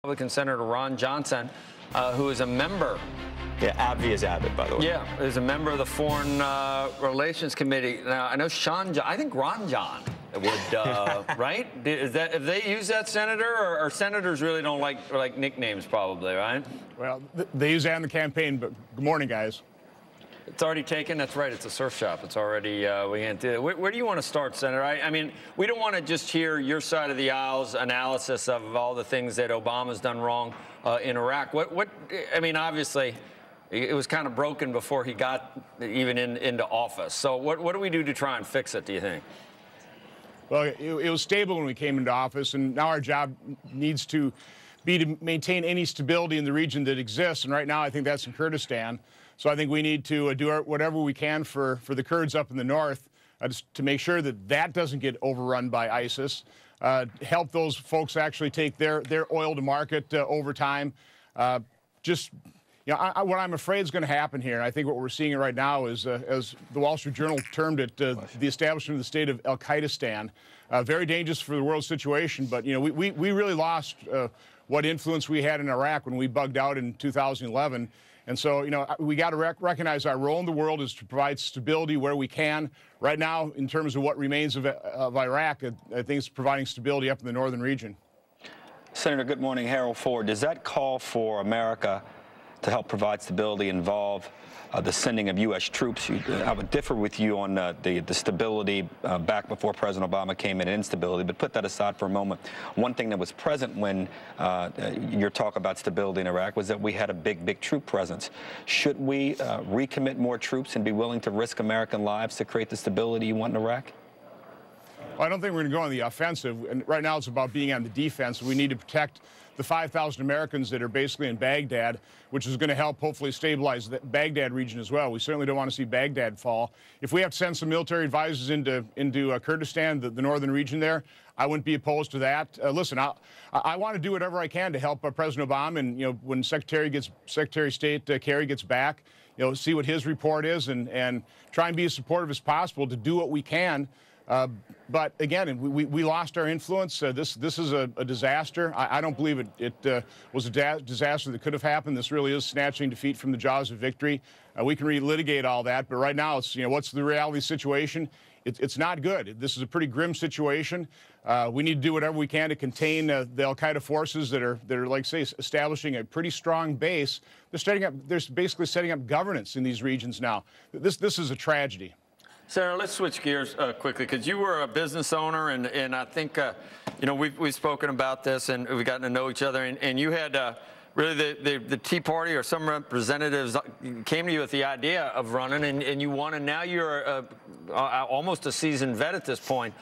Republican Senator Ron Johnson, who is a member. Yeah, Abbey is Abbott, by the way. Yeah, is a member of the Foreign Relations Committee. Now, I know I think Ron John would, right? Is that, if they use that, Senator, or senators really don't like nicknames, probably, right? Well, they use that in the campaign, but good morning, guys. It's already taken. That's right. It's a surf shop. It's already, we can't do it. Where do you want to start, Senator? I mean, we don't want to just hear your side of the aisle's analysis of all the things that Obama's done wrong in Iraq. I mean, obviously, it was kind of broken before he got even into office. So what do we do to try and fix it, do you think? Well, it was stable when we came into office, and now our job needs to be to maintain any stability in the region that exists. And right now, I think that's in Kurdistan. So I think we need to do whatever we can for the Kurds up in the north just to make sure that that doesn't get overrun by ISIS. Help those folks actually take their oil to market over time. What I'm afraid is going to happen here, and I think what we're seeing right now is, as the Wall Street Journal termed it, the establishment of the state of Al-Qaedistan. Very dangerous for the world situation, but we really lost what influence we had in Iraq when we bugged out in 2011. And so, we got to recognize our role in the world is to provide stability where we can. Right now, in terms of what remains of Iraq, I think it's providing stability up in the northern region. Senator, good morning. Harold Ford. Does that call for America to help provide stability involve the sending of U.S. troops? I would differ with you on the stability back before President Obama came in, and instability, but put that aside for a moment. One thing that was present when your talk about stability in Iraq was that we had a big troop presence. Should we recommit more troops and be willing to risk American lives to create the stability you want in Iraq? Well, I don't think we're going to go on the offensive. And right now it's about being on the defense. We need to protect the 5,000 Americans that are basically in Baghdad, which is going to help hopefully stabilize the Baghdad region as well. We certainly don't want to see Baghdad fall. If we have to send some military advisors into Kurdistan, the northern region there, I wouldn't be opposed to that. Listen, I want to do whatever I can to help President Obama, and when Secretary of State Kerry gets back, see what his report is, and try and be as supportive as possible to do what we can. But again, we lost our influence. This is a disaster. I don't believe it was a disaster that could have happened. This really is snatching defeat from the jaws of victory. We can relitigate all that, but right now it's what's the reality situation? It's not good. This is a pretty grim situation. We need to do whatever we can to contain the Al-Qaeda forces that are like say establishing a pretty strong base. They're basically setting up governance in these regions now. This is a tragedy. Sarah, let's switch gears quickly, because you were a business owner, and I think, we've spoken about this, and we've gotten to know each other, and you had really the Tea Party or some representatives came to you with the idea of running, and you won, and now you're almost a seasoned vet at this point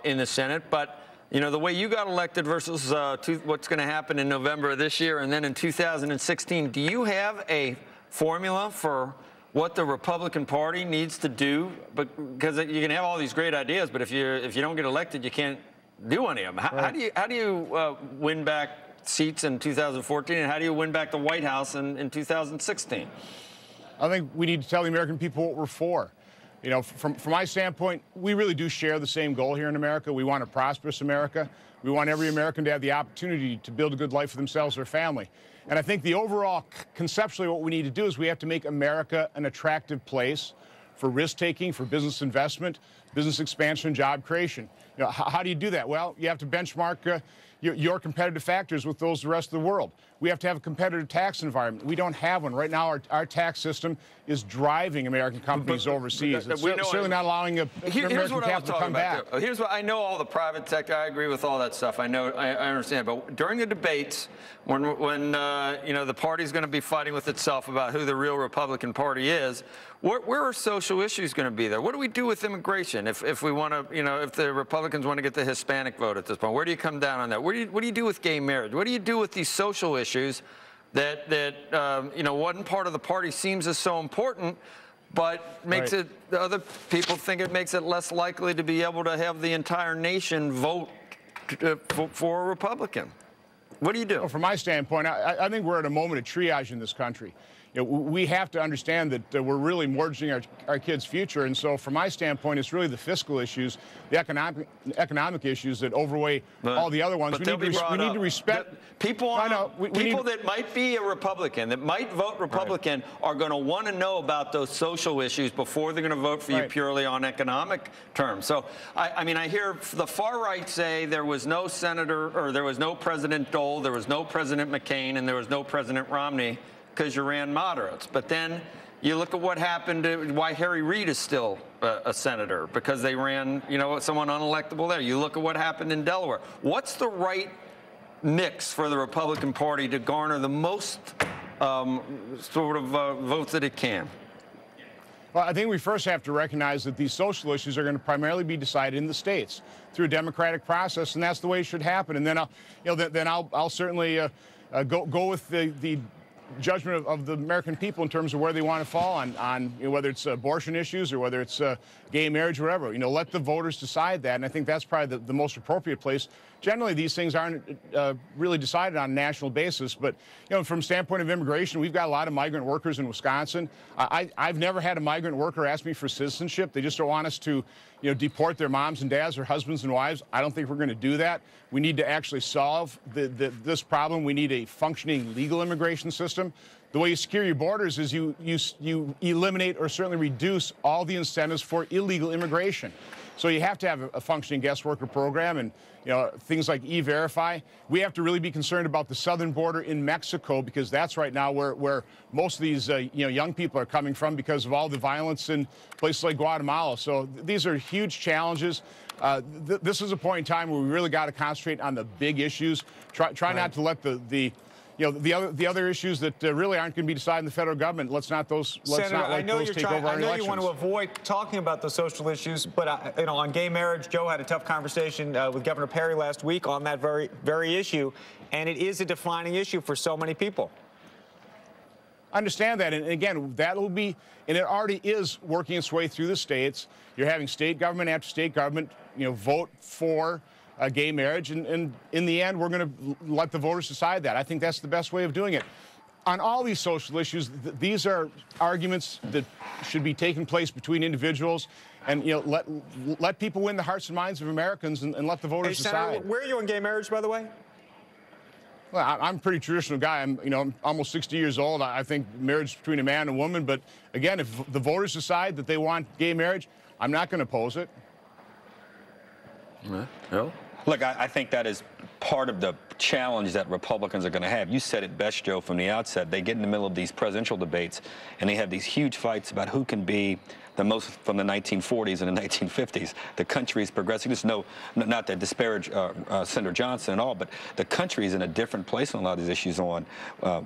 in the Senate. But, the way you got elected versus what's going to happen in November of this year and then in 2016, do you have a formula for what the Republican Party needs to do? Because you can have all these great ideas, but if you don't get elected, you can't do any of them. How do you win back seats in 2014, and how do you win back the White House in 2016? I think we need to tell the American people what we're for. From my standpoint, we really do share the same goal here in America. We want a prosperous America. We want every American to have the opportunity to build a good life for themselves or family. And I think the overall, conceptually, what we need to do is we have to make America an attractive place for risk-taking, for business investment, business expansion, job creation. How do you do that? Well, you have to benchmark your competitive factors with those of the rest of the world. We have to have a competitive tax environment. We don't have one. Right now, our tax system is driving American companies overseas. It's certainly not allowing American capital to come back. Here's what I know: all the private sector. I agree with all that stuff. I know, I understand. But during the debates, when the party's going to be fighting with itself about who the real Republican Party is, where are social issues going to be there? What do we do with immigration if we want to, if the Republicans want to get the Hispanic vote at this point? Where do you come down on that? What do you do with gay marriage? What do you do with these social issues that one part of the party seems is so important, but makes it, other people think it makes it less likely to be able to have the entire nation vote for a Republican? What do you do? Well, from my standpoint, I think we're at a moment of triage in this country. You know, we have to understand that we're really mortgaging our kids' future. And so from my standpoint, it's really the fiscal issues, the economic issues that overweigh all the other ones. But We need to respect people. People that might be a Republican, that might vote Republican, are going to want to know about those social issues before they're going to vote for you purely on economic terms. So, I mean, I hear the far right say there was no Senator, or there was no President Dole, there was no President McCain, and there was no President Romney, because you ran moderates. But then you look at what happened, why Harry Reid is still a senator, because they ran, you know, someone unelectable there. You look at what happened in Delaware. What's the right mix for the Republican Party to garner the most votes that it can? Well, I think we first have to recognize that these social issues are going to primarily be decided in the states through a democratic process, and that's the way it should happen. And then I'll certainly go with the judgment of the American people in terms of where they want to fall on you know, whether it's abortion issues or whether it's gay marriage, or whatever. You know, let the voters decide that, and I think that's probably the most appropriate place. Generally, these things aren't really decided on a national basis, but you know, from standpoint of immigration, we've got a lot of migrant workers in Wisconsin. I've never had a migrant worker ask me for citizenship. They just don't want us to, you know, deport their moms and dads, their husbands and wives. I don't think we're going to do that. We need to actually solve this problem. We need a functioning legal immigration system. The way you secure your borders is you eliminate or certainly reduce all the incentives for illegal immigration. So you have to have a functioning guest worker program, and you know, things like E-Verify. We have to really be concerned about the southern border in Mexico, because that's right now where most of these you know, young people are coming from because of all the violence in places like Guatemala. So these are huge challenges. This is a point in time where we really got to concentrate on the big issues. Try not to let the other issues that really aren't going to be decided in the federal government. Let's not let those take over our elections. I know you want to avoid talking about the social issues, but you know, on gay marriage, Joe had a tough conversation with Governor Perry last week on that very issue, and it is a defining issue for so many people. I understand that, and again, that will be, and it already is working its way through the states. You're having state government after state government, you know, vote for gay marriage, and in the end, we're going to let the voters decide that. I think that's the best way of doing it. On all these social issues, these are arguments that should be taking place between individuals, and you know, let people win the hearts and minds of Americans, and let the voters decide. Senator, where are you on gay marriage, by the way? Well, I'm a pretty traditional guy. I'm almost 60 years old. I think marriage is between a man and a woman. But again, if the voters decide that they want gay marriage, I'm not going to oppose it. No. Look, I think that is part of the challenge that Republicans are going to have. You said it best, Joe, from the outset. They get in the middle of these presidential debates, and they have these huge fights about who can be the most from the 1940s and the 1950s. The country is progressing. Just not to disparage Senator Johnson and all, but the country is in a different place on a lot of these issues, on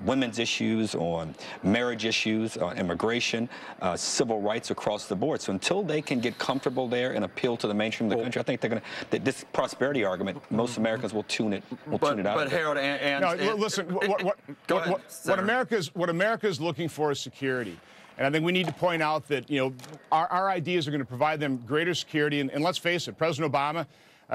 women's issues, on marriage issues, on immigration, civil rights across the board. So until they can get comfortable there and appeal to the mainstream of the country, I think they're going to, this prosperity argument, most Americans will tune it out. But Harold, listen, what America is looking for is security. And I think we need to point out that, you know, our ideas are going to provide them greater security. And let's face it, President Obama,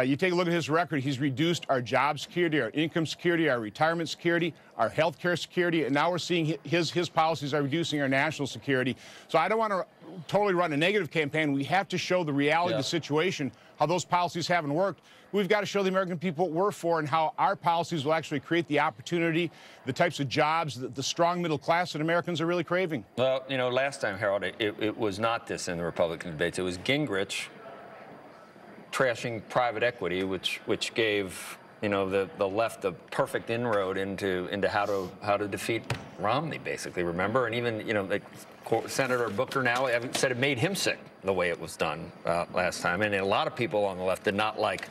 you take a look at his record, he's reduced our job security, our income security, our retirement security, our health care security, and now we're seeing his policies are reducing our national security. So I don't want to totally run a negative campaign. We have to show the reality of the situation, how those policies haven't worked. We've got to show the American people what we're for and how our policies will actually create the opportunity, the types of jobs, the strong middle class that Americans are really craving. Well, you know, last time, Harold, it was not this in the Republican debates. It was Gingrich trashing private equity, which gave, you know, the left the perfect inroad into how to defeat Romney, basically. Remember, and even, you know, like Senator Booker now said it made him sick the way it was done last time, and a lot of people on the left did not like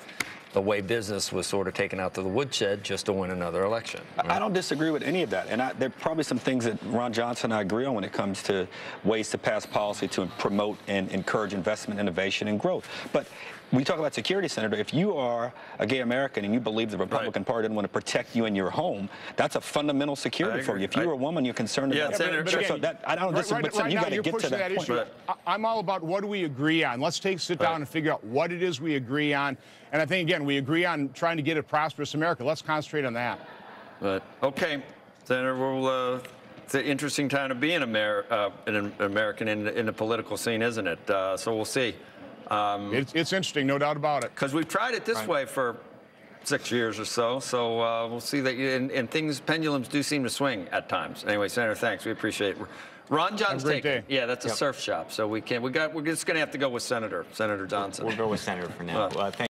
the way business was sort of taken out to the woodshed just to win another election. Right? I don't disagree with any of that. And there are probably some things that Ron Johnson and I agree on when it comes to ways to pass policy to promote and encourage investment, innovation, and growth. But we talk about security, Senator. If you are a gay American and you believe the Republican Party doesn't want to protect you in your home, that's a fundamental security for you. If you're a woman, you're concerned about Senator, but so that, I don't disagree, but you got to get to that point. Issue. I'm all about what do we agree on. Let's sit down and figure out what it is we agree on. And I think, again, we agree on trying to get a prosperous America. Let's concentrate on that. But okay, Senator, it's an interesting time to be an American in the political scene, isn't it? So we'll see. It's interesting, no doubt about it. Because we've tried it this way for 6 years or so. So we'll see that. And pendulums do seem to swing at times. Anyway, Senator, thanks. We appreciate it. Ron John's taking. Yeah, that's a surf shop. So we're just going to have to go with Senator Johnson. We'll go with Senator for now. Thank